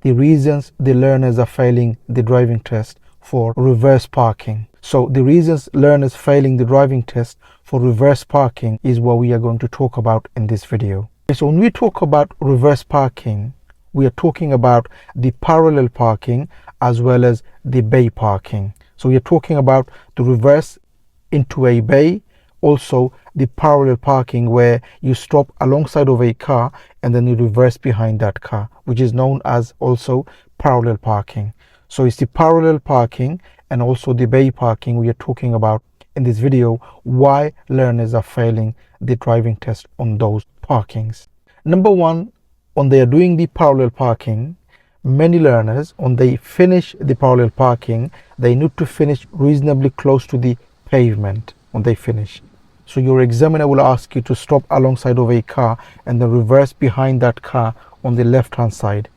the reasons the learners are failing the driving test for reverse parking. So the reasons learners failing the driving test for reverse parking is what we are going to talk about in this video. So when we talk about reverse parking, we are talking about the parallel parking as well as the bay parking. So we are talking about the reverse into a bay, also the parallel parking where you stop alongside of a car and then you reverse behind that car, which is known as also parallel parking. So it's the parallel parking and also the bay parking we are talking about in this video, why learners are failing the driving test on those parkings. Number one, when they are doing the parallel parking, many learners, when they finish the parallel parking, they need to finish reasonably close to the pavement when they finish. So your examiner will ask you to stop alongside of a car and then reverse behind that car on the left hand side.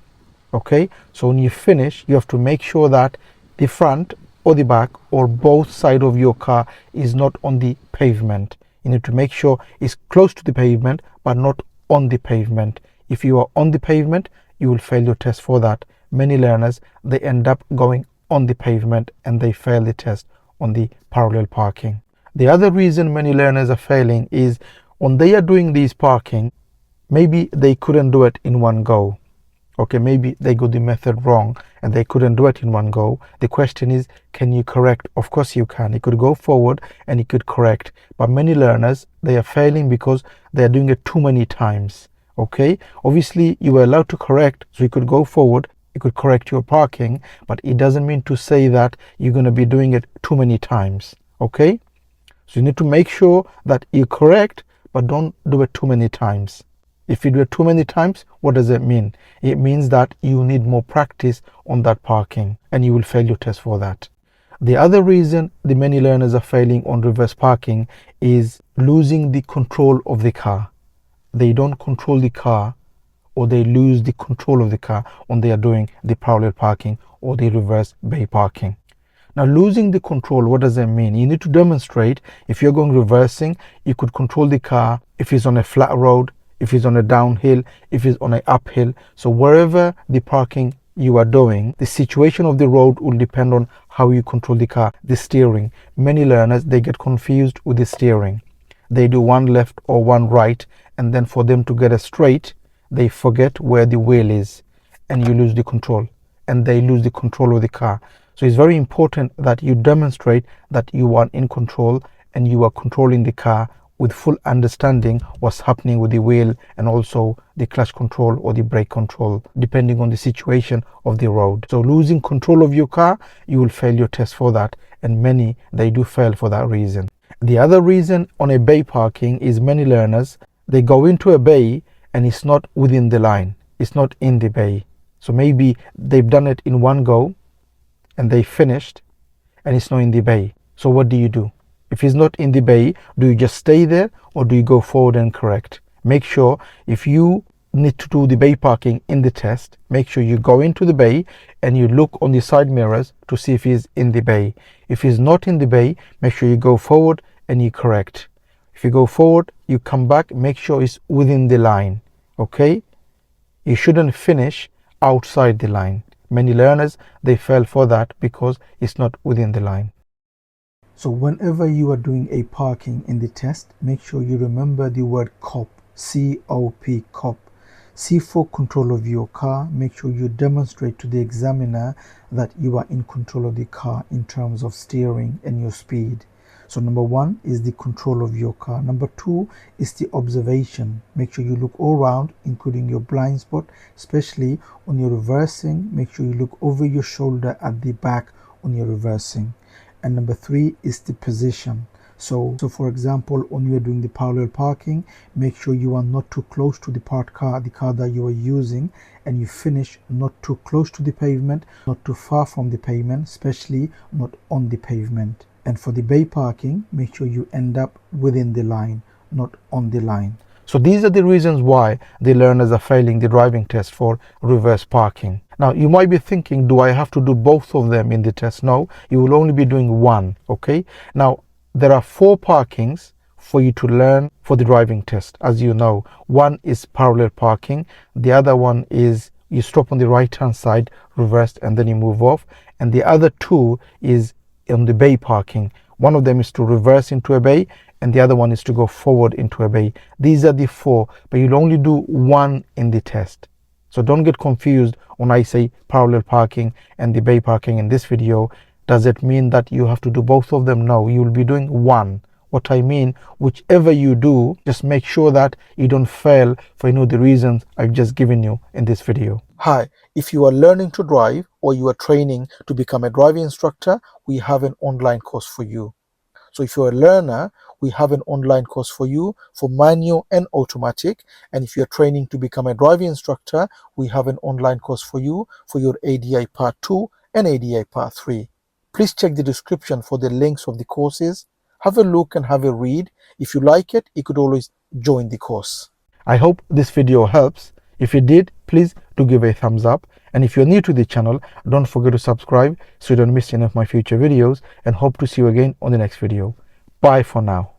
Okay, so when you finish, you have to make sure that the front or the back or both side of your car is not on the pavement. You need to make sure it's close to the pavement but not on the pavement. If you are on the pavement, you will fail your test for that. Many learners, they end up going on the pavement and they fail the test on the parallel parking. The other reason many learners are failing is when they are doing these parking, maybe they couldn't do it in one go. Okay, maybe they got the method wrong and they couldn't do it in one go. The question is, can you correct? Of course you can. You could go forward and you could correct. But many learners, they are failing because they are doing it too many times. Okay, obviously you were allowed to correct, so you could go forward, you could correct your parking, but it doesn't mean to say that you're going to be doing it too many times. Okay, so you need to make sure that you correct, but don't do it too many times. If you do it too many times, what does it mean? It means that you need more practice on that parking and you will fail your test for that. The other reason the many learners are failing on reverse parking is losing the control of the car. They don't control the car, or they lose the control of the car when they are doing the parallel parking or the reverse bay parking. Now, losing the control, what does that mean? You need to demonstrate if you're going reversing, you could control the car if it's on a flat road, if it's on a downhill, if it's on an uphill. So wherever the parking you are doing, the situation of the road will depend on how you control the car. The steering, many learners, they get confused with the steering. They do one left or one right, and then for them to get a straight, they forget where the wheel is and you lose the control and they lose the control of the car. So it's very important that you demonstrate that you are in control and you are controlling the car with full understanding what's happening with the wheel and also the clutch control or the brake control, depending on the situation of the road. So losing control of your car, you will fail your test for that, and many, they do fail for that reason. The other reason on a bay parking is many learners, they go into a bay and it's not within the line, it's not in the bay. So maybe they've done it in one go and they finished and it's not in the bay. So what do you do? If it's not in the bay, do you just stay there or do you go forward and correct? Make sure if you need to do the bay parking in the test, make sure you go into the bay and you look on the side mirrors to see if he's in the bay. If he's not in the bay, make sure you go forward and you correct. If you go forward, you come back, make sure it's within the line. Okay, you shouldn't finish outside the line. Many learners, they fail for that because it's not within the line. So whenever you are doing a parking in the test, make sure you remember the word COP, C-O-P, COP. C for control of your car. Make sure you demonstrate to the examiner that you are in control of the car in terms of steering and your speed. So number one is the control of your car. Number two is the observation. Make sure you look all around, including your blind spot, especially when you're reversing. Make sure you look over your shoulder at the back when you're reversing. And number three is the position. So for example, when you're doing the parallel parking, make sure you are not too close to the car that you are using, and you finish not too close to the pavement, not too far from the pavement, especially not on the pavement. And for the bay parking, make sure you end up within the line, not on the line. So these are the reasons why the learners are failing the driving test for reverse parking. Now you might be thinking, do I have to do both of them in the test? No, you will only be doing one. Okay, now there are 4 parkings for you to learn for the driving test. As you know, one is parallel parking, the other one is you stop on the right hand side, reverse, and then you move off. And the other two is on the bay parking. One of them is to reverse into a bay, and the other one is to go forward into a bay. These are the four, but you'll only do one in the test. So don't get confused when I say parallel parking and the bay parking in this video. Does it mean that you have to do both of them? No, you will be doing one. What I mean, whichever you do, just make sure that you don't fail for the reasons I've just given you in this video. Hi, if you are learning to drive or you are training to become a driving instructor, we have an online course for you. So if you're a learner, we have an online course for you for manual and automatic. And if you're training to become a driving instructor, we have an online course for you for your ADI Part 2 and ADI Part 3. Please check the description for the links of the courses. Have a look and have a read. If you like it, you could always join the course. I hope this video helps. If it did, please do give a thumbs up. And if you're new to the channel, don't forget to subscribe so you don't miss any of my future videos, and hope to see you again on the next video. Bye for now.